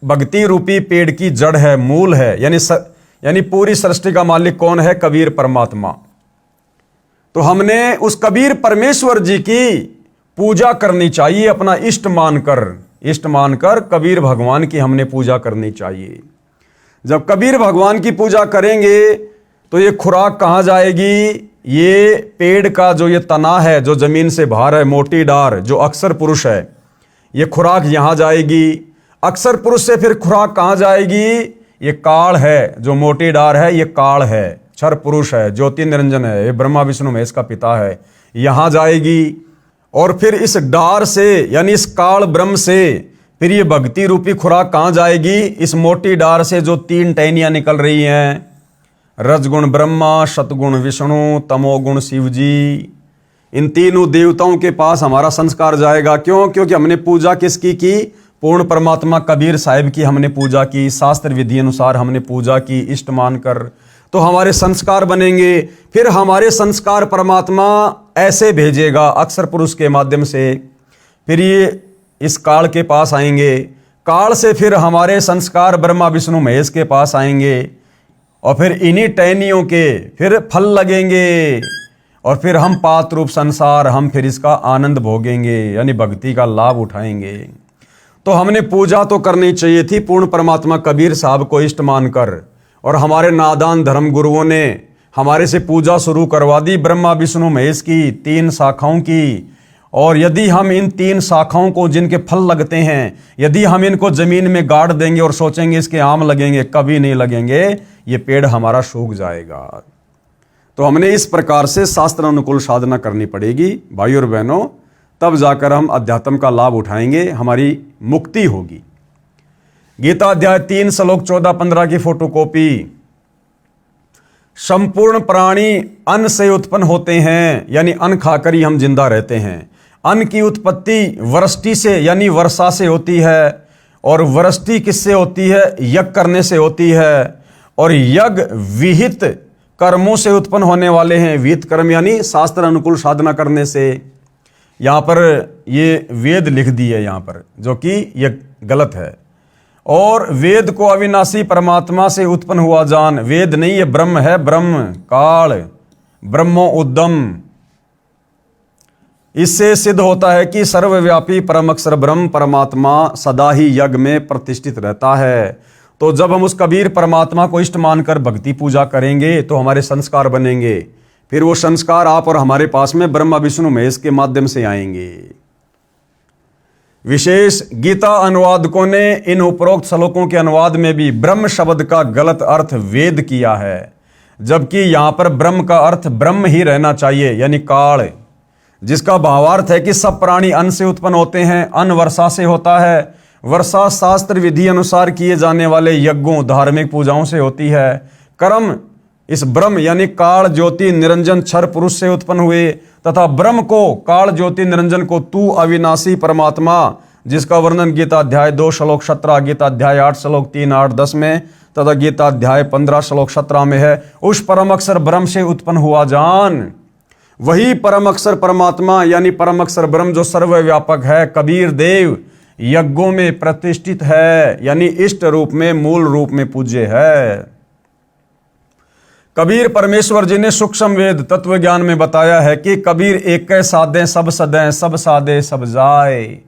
भक्ति रूपी पेड़ की जड़ है, मूल है, यानी पूरी सृष्टि का मालिक कौन है, कबीर परमात्मा। तो हमने उस कबीर परमेश्वर जी की पूजा करनी चाहिए, अपना इष्ट मानकर कबीर भगवान की हमने पूजा करनी चाहिए। जब कबीर भगवान की पूजा करेंगे तो ये खुराक कहाँ जाएगी, ये पेड़ का जो ये तना है, जो जमीन से बाहर है, मोटी डार, जो अक्षर पुरुष है, ये खुराक यहाँ जाएगी। अक्षर पुरुष से फिर खुराक कहाँ जाएगी, ये काल है, जो मोटी डार है, ये काल है, क्षर पुरुष है, ज्योति निरंजन है, ये ब्रह्मा विष्णु महेश का पिता है, यहाँ जाएगी। और फिर इस डार से, यानी इस काल ब्रह्म से फिर ये भक्ति रूपी खुराक कहाँ जाएगी, इस मोटी डार से जो 3 टहनियाँ निकल रही हैं, रजगुण ब्रह्मा, सतगुण विष्णु, तमोगुण शिव जी, इन तीनों देवताओं के पास हमारा संस्कार जाएगा। क्यों? क्योंकि हमने पूजा किसकी की, पूर्ण परमात्मा कबीर साहिब की हमने पूजा की, शास्त्र विधि अनुसार हमने पूजा की, इष्ट मानकर। तो हमारे संस्कार बनेंगे, फिर हमारे संस्कार परमात्मा ऐसे भेजेगा अक्षर पुरुष के माध्यम से, फिर ये इस काल के पास आएंगे, काल से फिर हमारे संस्कार ब्रह्मा विष्णु महेश के पास आएंगे, और फिर इन्हीं टहनियों के फिर फल लगेंगे, और फिर हम पात रूप संसार, हम फिर इसका आनंद भोगेंगे, यानी भक्ति का लाभ उठाएंगे। तो हमने पूजा तो करनी चाहिए थी पूर्ण परमात्मा कबीर साहब को इष्ट मानकर, और हमारे नादान धर्म गुरुओं ने हमारे से पूजा शुरू करवा दी ब्रह्मा विष्णु महेश की 3 शाखाओं की। और यदि हम इन 3 शाखाओं को, जिनके फल लगते हैं, यदि हम इनको जमीन में गाड़ देंगे और सोचेंगे इसके आम लगेंगे, कभी नहीं लगेंगे, ये पेड़ हमारा सूख जाएगा। तो हमने इस प्रकार से शास्त्र अनुकूल साधना करनी पड़ेगी भाइयों और बहनों, तब जाकर हम अध्यात्म का लाभ उठाएंगे, हमारी मुक्ति होगी। गीता अध्याय 3 श्लोक 14-15 की फोटोकॉपी। संपूर्ण प्राणी अन्न से उत्पन्न होते हैं, यानी अन्न खाकर ही हम जिंदा रहते हैं। अन्न की उत्पत्ति वृष्टि से, यानी वर्षा से होती है, और वृष्टि किससे होती है, यज्ञ करने से होती है, और यज्ञ विहित कर्मों से उत्पन्न होने वाले हैं। विहित कर्म यानी शास्त्र अनुकूल साधना करने से। यहाँ पर ये वेद लिख दिए यहाँ पर, जो कि ये गलत है। और वेद को अविनाशी परमात्मा से उत्पन्न हुआ जान, वेद नहीं ये ब्रह्म है, ब्रह्म काल, ब्रह्मो उद्दम। इससे सिद्ध होता है कि सर्वव्यापी परम अक्षर ब्रह्म परमात्मा सदा ही यज्ञ में प्रतिष्ठित रहता है। तो जब हम उस कबीर परमात्मा को इष्ट मानकर भक्ति पूजा करेंगे तो हमारे संस्कार बनेंगे, फिर वो संस्कार आप और हमारे पास में ब्रह्मा विष्णु महेश के माध्यम से आएंगे। विशेष गीता अनुवादकों ने इन उपरोक्त श्लोकों के अनुवाद में भी ब्रह्म शब्द का गलत अर्थ वेद किया है, जबकि यहां पर ब्रह्म का अर्थ ब्रह्म ही रहना चाहिए, यानी काल, जिसका भावार्थ है कि सब प्राणी अन्न से उत्पन्न होते हैं, अन्न वर्षा से होता है, वर्षा शास्त्र विधि अनुसार किए जाने वाले यज्ञों धार्मिक पूजाओं से होती है, कर्म इस ब्रह्म यानी काल ज्योति निरंजन क्षर पुरुष से उत्पन्न हुए, तथा ब्रह्म को काल ज्योति निरंजन को तू अविनाशी परमात्मा, जिसका वर्णन गीता अध्याय 2 श्लोक 17, गीता अध्याय 8 श्लोक 3, 8, 10 में तथा गीता अध्याय 15 श्लोक 17 में है, उस परम अक्षर ब्रह्म से उत्पन्न हुआ जान। वही परम अक्षर परमात्मा यानी परम अक्षर ब्रह्म जो सर्वव्यापक है, कबीर देव यज्ञों में प्रतिष्ठित है, यानी इष्ट रूप में मूल रूप में पूज्य है। कबीर परमेश्वर जी ने सूक्ष्म वेद तत्व ज्ञान में बताया है कि कबीर एक साधे सब सदें, सब साधे सब जाए।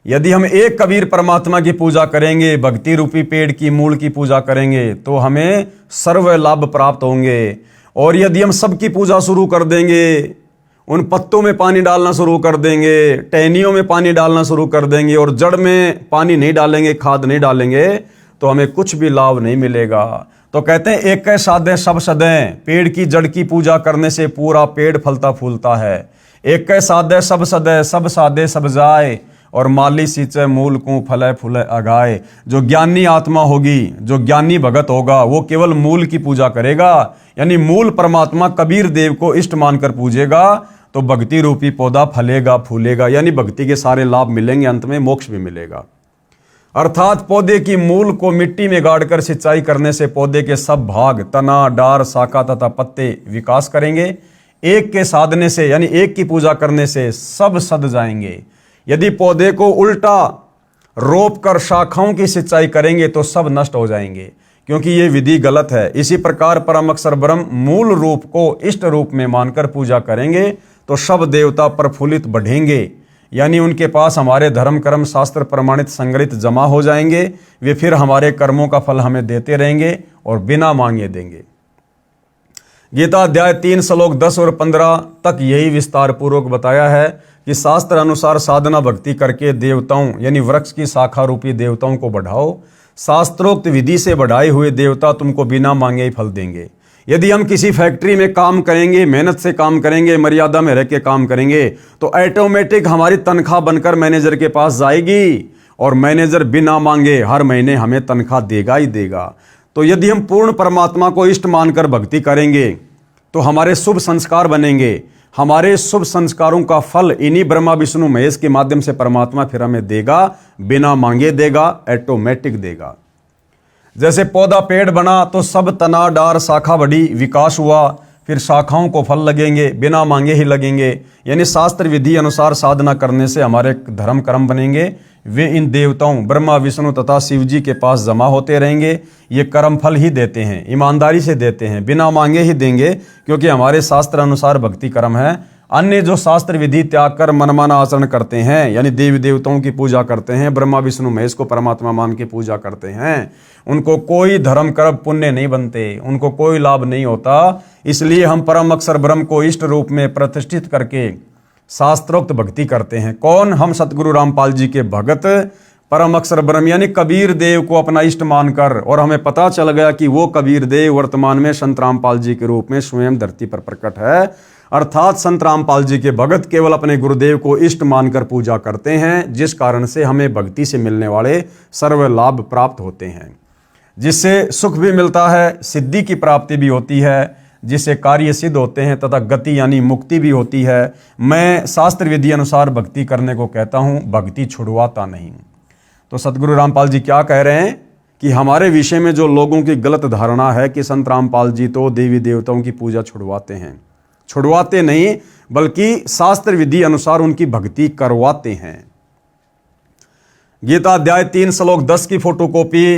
यदि हम एक कबीर परमात्मा की पूजा करेंगे, भक्ति रूपी पेड़ की मूल की पूजा करेंगे, तो हमें सर्व लाभ प्राप्त होंगे। और यदि हम सबकी पूजा शुरू कर देंगे, उन पत्तों में पानी डालना शुरू कर देंगे, टहनियों में पानी डालना शुरू कर देंगे और जड़ में पानी नहीं डालेंगे, खाद नहीं डालेंगे, तो हमें कुछ भी लाभ नहीं मिलेगा। तो कहते हैं एक साधे सब सदें, पेड़ की जड़ की पूजा करने से पूरा पेड़ फलता फूलता है। एक साधे सब सदें, सब साधे सब जाए, और माली सींचे मूल को फले फूले अगाए। जो ज्ञानी आत्मा होगी, जो ज्ञानी भगत होगा, वो केवल मूल की पूजा करेगा, यानी मूल परमात्मा कबीर देव को इष्ट मानकर पूजेगा, तो भक्ति रूपी पौधा फलेगा फूलेगा, यानी भक्ति के सारे लाभ मिलेंगे, अंत में मोक्ष भी मिलेगा। अर्थात पौधे की मूल को मिट्टी में गाड़कर सिंचाई करने से पौधे के सब भाग, तना, डार, शाखा तथा पत्ते विकास करेंगे। एक के साधने से यानी एक की पूजा करने से सब सद जाएंगे। यदि पौधे को उल्टा रोप कर शाखाओं की सिंचाई करेंगे तो सब नष्ट हो जाएंगे, क्योंकि ये विधि गलत है। इसी प्रकार परम अक्षर ब्रह्म मूल रूप को इष्ट रूप में मानकर पूजा करेंगे तो सब देवता प्रफुल्लित बढ़ेंगे, यानी उनके पास हमारे धर्म कर्म शास्त्र प्रमाणित संग्रहित जमा हो जाएंगे। वे फिर हमारे कर्मों का फल हमें देते रहेंगे और बिना मांगे देंगे। गीता अध्याय 3 श्लोक 10 और 15 तक यही विस्तार पूर्वक बताया है कि शास्त्र अनुसार साधना भक्ति करके देवताओं यानी वृक्ष की शाखा रूपी देवताओं को बढ़ाओ। शास्त्रोक्त विधि से बढ़ाए हुए देवता तुमको बिना मांगे ही फल देंगे। यदि हम किसी फैक्ट्री में काम करेंगे, मेहनत से काम करेंगे, मर्यादा में रह के काम करेंगे, तो ऑटोमेटिक हमारी तनख्वाह बनकर मैनेजर के पास जाएगी और मैनेजर बिना मांगे हर महीने हमें तनख्वाह देगा ही देगा। तो यदि हम पूर्ण परमात्मा को इष्ट मानकर भक्ति करेंगे तो हमारे शुभ संस्कार बनेंगे। हमारे शुभ संस्कारों का फल इन्हीं ब्रह्मा विष्णु महेश के माध्यम से परमात्मा फिर हमें देगा, बिना मांगे देगा, ऑटोमेटिक देगा। जैसे पौधा पेड़ बना तो सब तना डार शाखा बढ़ी, विकास हुआ, फिर शाखाओं को फल लगेंगे, बिना मांगे ही लगेंगे। यानी शास्त्र विधि अनुसार साधना करने से हमारे धर्म कर्म बनेंगे। वे इन देवताओं ब्रह्मा विष्णु तथा शिव जी के पास जमा होते रहेंगे। ये कर्म फल ही देते हैं, ईमानदारी से देते हैं, बिना मांगे ही देंगे, क्योंकि हमारे शास्त्र अनुसार भक्ति कर्म है। अन्य जो शास्त्र विधि त्याग कर मनमाना आचरण करते हैं, यानी देवी देवताओं की पूजा करते हैं, ब्रह्मा विष्णु महेश को परमात्मा मान के पूजा करते हैं, उनको कोई धर्म कर्म पुण्य नहीं बनते, उनको कोई लाभ नहीं होता। इसलिए हम परम अक्षर ब्रह्म को इष्ट रूप में प्रतिष्ठित करके शास्त्रोक्त भक्ति करते हैं। कौन? हम सतगुरु रामपाल जी के भगत परम अक्षर ब्रह्म यानी कबीर देव को अपना इष्ट मानकर, और हमें पता चल गया कि वो कबीर देव वर्तमान में संत रामपाल जी के रूप में स्वयं धरती पर प्रकट है। अर्थात संत रामपाल जी के भगत केवल अपने गुरुदेव को इष्ट मानकर पूजा करते हैं, जिस कारण से हमें भक्ति से मिलने वाले सर्व लाभ प्राप्त होते हैं, जिससे सुख भी मिलता है, सिद्धि की प्राप्ति भी होती है, जिससे कार्य सिद्ध होते हैं तथा गति यानी मुक्ति भी होती है। मैं शास्त्र विधि अनुसार भक्ति करने को कहता हूँ, भक्ति छुड़वाता नहीं। तो सतगुरु रामपाल जी क्या कह रहे हैं कि हमारे विषय में जो लोगों की गलत धारणा है कि संत रामपाल जी तो देवी देवताओं की पूजा छुड़वाते हैं, छुड़वाते नहीं बल्कि शास्त्र विधि अनुसार उनकी भक्ति करवाते हैं। गीता अध्याय 3 श्लोक 10 की फोटोकॉपी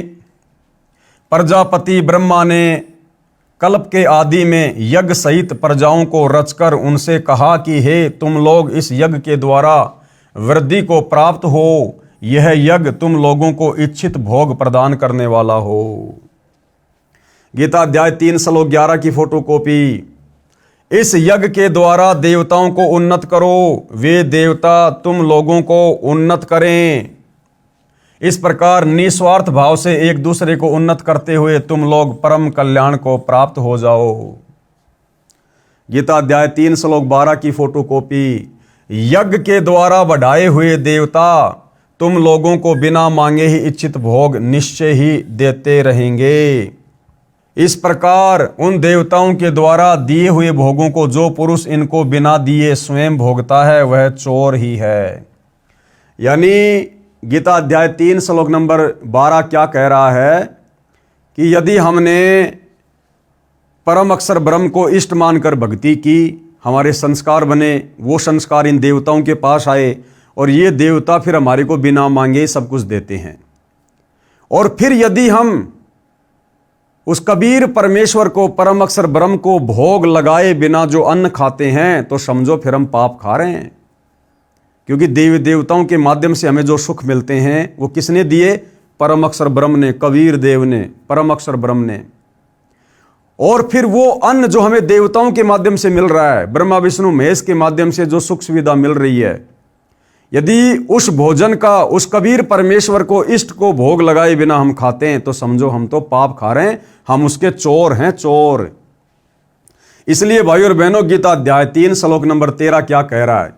प्रजापति ब्रह्मा ने कल्प के आदि में यज्ञ सहित प्रजाओं को रचकर उनसे कहा कि हे तुम लोग इस यज्ञ के द्वारा वृद्धि को प्राप्त हो, यह यज्ञ तुम लोगों को इच्छित भोग प्रदान करने वाला हो। गीता अध्याय 3 श्लोक 11 की फोटोकॉपी। इस यज्ञ के द्वारा देवताओं को उन्नत करो, वे देवता तुम लोगों को उन्नत करें। इस प्रकार निस्वार्थ भाव से एक दूसरे को उन्नत करते हुए तुम लोग परम कल्याण को प्राप्त हो जाओ। गीता अध्याय 3 श्लोक 12 की फोटोकॉपी। यज्ञ के द्वारा बढ़ाए हुए देवता तुम लोगों को बिना मांगे ही इच्छित भोग निश्चय ही देते रहेंगे। इस प्रकार उन देवताओं के द्वारा दिए हुए भोगों को जो पुरुष इनको बिना दिए स्वयं भोगता है वह चोर ही है। यानी गीता अध्याय 3 श्लोक नंबर 12 क्या कह रहा है कि यदि हमने परम अक्षर ब्रह्म को इष्ट मानकर भक्ति की, हमारे संस्कार बने, वो संस्कार इन देवताओं के पास आए और ये देवता फिर हमारे को बिना मांगे सब कुछ देते हैं। और फिर यदि हम उस कबीर परमेश्वर को, परम अक्षर ब्रह्म को भोग लगाए बिना जो अन्न खाते हैं तो समझो फिर हम पाप खा रहे हैं। क्योंकि देवी देवताओं के माध्यम से हमें जो सुख मिलते हैं वो किसने दिए? परम अक्षर ब्रह्म ने, कबीर देव ने, परम अक्षर ब्रह्म ने। और फिर वो अन्न जो हमें देवताओं के माध्यम से मिल रहा है, ब्रह्मा विष्णु महेश के माध्यम से जो सुख सुविधा मिल रही है, यदि उस भोजन का उस कबीर परमेश्वर को, इष्ट को भोग लगाए बिना हम खाते हैं तो समझो हम तो पाप खा रहे हैं, हम उसके चोर हैं, चोर। इसलिए भाई और बहनों, गीता अध्याय 3 श्लोक नंबर 13 क्या कह रहा है?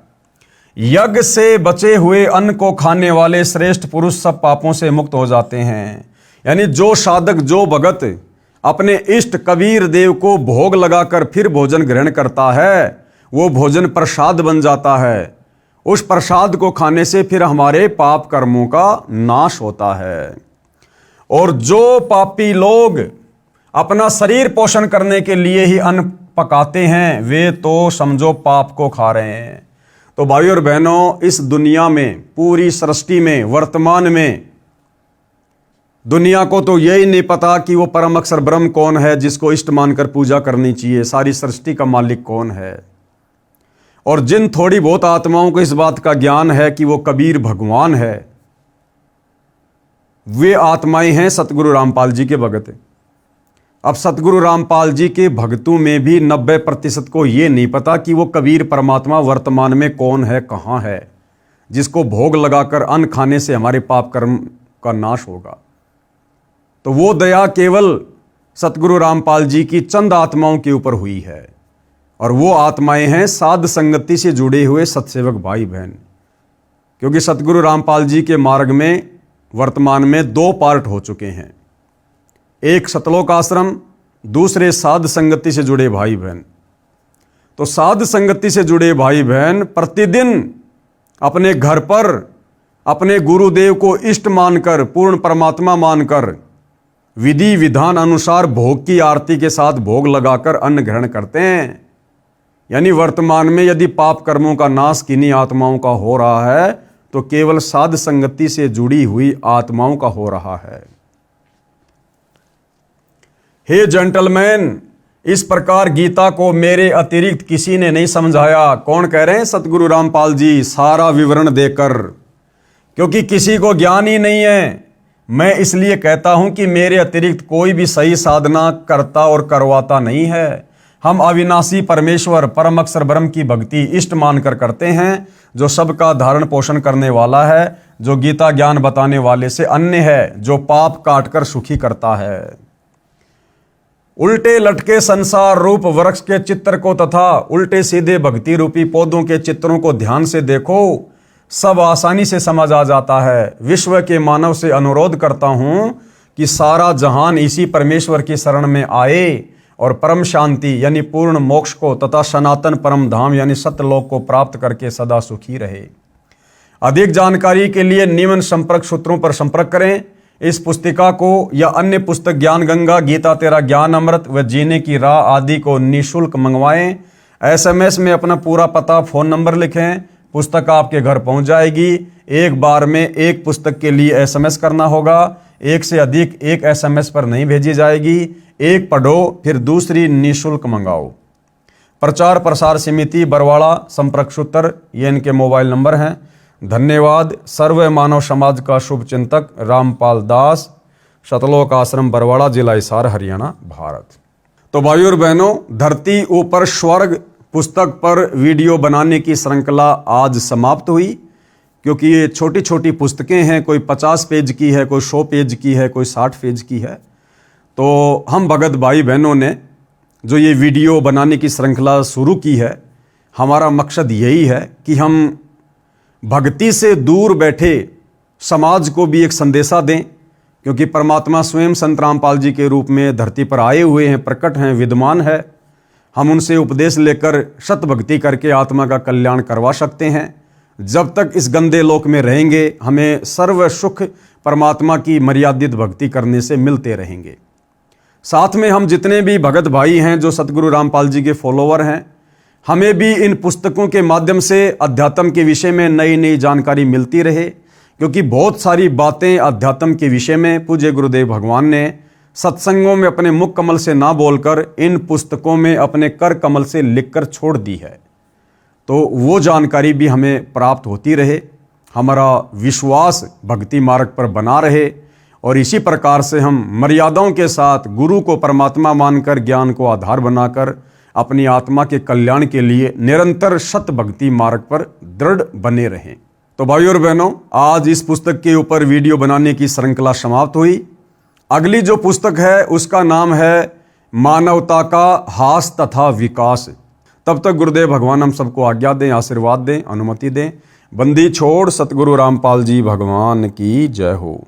यज्ञ से बचे हुए अन्न को खाने वाले श्रेष्ठ पुरुष सब पापों से मुक्त हो जाते हैं। यानी जो साधक, जो भगत अपने इष्ट कबीर देव को भोग लगाकर फिर भोजन ग्रहण करता है, वो भोजन प्रसाद बन जाता है। उस प्रसाद को खाने से फिर हमारे पाप कर्मों का नाश होता है। और जो पापी लोग अपना शरीर पोषण करने के लिए ही अन्न पकाते हैं, वे तो समझो पाप को खा रहे हैं। तो भाई और बहनों, इस दुनिया में, पूरी सृष्टि में, वर्तमान में दुनिया को तो यही नहीं पता कि वो परम अक्षर ब्रह्म कौन है जिसको इष्ट मानकर पूजा करनी चाहिए, सारी सृष्टि का मालिक कौन है। और जिन थोड़ी बहुत आत्माओं को इस बात का ज्ञान है कि वो कबीर भगवान है, वे आत्माएं हैं सतगुरु रामपाल जी के भगत। अब सतगुरु रामपाल जी के भक्तों में भी 90% को ये नहीं पता कि वो कबीर परमात्मा वर्तमान में कौन है, कहाँ है, जिसको भोग लगाकर अन्न खाने से हमारे पाप कर्म का नाश होगा। तो वो दया केवल सतगुरु रामपाल जी की चंद आत्माओं के ऊपर हुई है। और वो आत्माएं हैं साध संगति से जुड़े हुए सत्सेवक भाई बहन। क्योंकि सतगुरु रामपाल जी के मार्ग में वर्तमान में 2 पार्ट हो चुके हैं, एक सतलोक आश्रम, दूसरे साध संगति से जुड़े भाई बहन। तो साध संगति से जुड़े भाई बहन प्रतिदिन अपने घर पर अपने गुरुदेव को इष्ट मानकर, पूर्ण परमात्मा मानकर, विधि विधान अनुसार भोग की आरती के साथ भोग लगाकर अन्न ग्रहण करते हैं। यानी वर्तमान में यदि पाप कर्मों का नाश किन्हीं आत्माओं का हो रहा है तो केवल साध संगति से जुड़ी हुई आत्माओं का हो रहा है। हे जेंटलमैन, इस प्रकार गीता को मेरे अतिरिक्त किसी ने नहीं समझाया। कौन कह रहे हैं? सतगुरु रामपाल जी, सारा विवरण देकर। क्योंकि किसी को ज्ञान ही नहीं है। मैं इसलिए कहता हूं कि मेरे अतिरिक्त कोई भी सही साधना करता और करवाता नहीं है। हम अविनाशी परमेश्वर परम अक्षर ब्रह्म की भक्ति इष्ट मानकर करते हैं, जो सबका धारण पोषण करने वाला है, जो गीता ज्ञान बताने वाले से अन्य है, जो पाप काटकर सुखी करता है। उल्टे लटके संसार रूप वृक्ष के चित्र को तथा उल्टे सीधे भक्ति रूपी पौधों के चित्रों को ध्यान से देखो, सब आसानी से समझ आ जाता है। विश्व के मानव से अनुरोध करता हूं कि सारा जहान इसी परमेश्वर की शरण में आए और परम शांति यानी पूर्ण मोक्ष को तथा सनातन परम धाम यानी सत्यलोक को प्राप्त करके सदा सुखी रहे। अधिक जानकारी के लिए निम्न संपर्क सूत्रों पर संपर्क करें। इस पुस्तिका को या अन्य पुस्तक ज्ञान गंगा, गीता तेरा ज्ञान अमृत व जीने की राह आदि को निःशुल्क मंगवाएं। SMS में अपना पूरा पता, फ़ोन नंबर लिखें, पुस्तक आपके घर पहुंच जाएगी। एक बार में एक पुस्तक के लिए SMS करना होगा, एक से अधिक एक SMS पर नहीं भेजी जाएगी। एक पढ़ो फिर दूसरी निःशुल्क मंगाओ। प्रचार प्रसार समिति बरवाड़ा, संपर्क सूत्र ये इनके मोबाइल नंबर हैं। धन्यवाद। सर्व मानव समाज का शुभ चिंतक रामपाल दास, शतलोक आश्रम बरवाड़ा, जिला हिसार, हरियाणा, भारत। तो भाइयों और बहनों, धरती ऊपर स्वर्ग पुस्तक पर वीडियो बनाने की श्रृंखला आज समाप्त हुई, क्योंकि ये छोटी छोटी पुस्तकें हैं, कोई 50 पेज की है, कोई 100 पेज की है, कोई 60 पेज की है। तो हम भगत भाई बहनों ने जो ये वीडियो बनाने की श्रृंखला शुरू की है, हमारा मकसद यही है कि हम भक्ति से दूर बैठे समाज को भी एक संदेशा दें, क्योंकि परमात्मा स्वयं संत रामपाल जी के रूप में धरती पर आए हुए हैं, प्रकट हैं, विद्यमान है। हम उनसे उपदेश लेकर सत भक्ति करके आत्मा का कल्याण करवा सकते हैं। जब तक इस गंदे लोक में रहेंगे, हमें सर्व सुख परमात्मा की मर्यादित भक्ति करने से मिलते रहेंगे। साथ में हम जितने भी भगत भाई हैं जो सतगुरु रामपाल जी के फॉलोवर हैं, हमें भी इन पुस्तकों के माध्यम से अध्यात्म के विषय में नई नई जानकारी मिलती रहे, क्योंकि बहुत सारी बातें अध्यात्म के विषय में पूज्य गुरुदेव भगवान ने सत्संगों में अपने मुख कमल से ना बोलकर इन पुस्तकों में अपने कर कमल से लिखकर छोड़ दी है। तो वो जानकारी भी हमें प्राप्त होती रहे, हमारा विश्वास भक्ति मार्ग पर बना रहे, और इसी प्रकार से हम मर्यादाओं के साथ गुरु को परमात्मा मानकर, ज्ञान को आधार बनाकर अपनी आत्मा के कल्याण के लिए निरंतर सत भक्ति मार्ग पर दृढ़ बने रहें। तो भाइयों और बहनों, आज इस पुस्तक के ऊपर वीडियो बनाने की श्रृंखला समाप्त हुई। अगली जो पुस्तक है उसका नाम है मानवता का हास तथा विकास। तब तक गुरुदेव भगवान हम सबको आज्ञा दें, आशीर्वाद दें, अनुमति दें। बंदी छोड़ सतगुरु रामपाल जी भगवान की जय हो।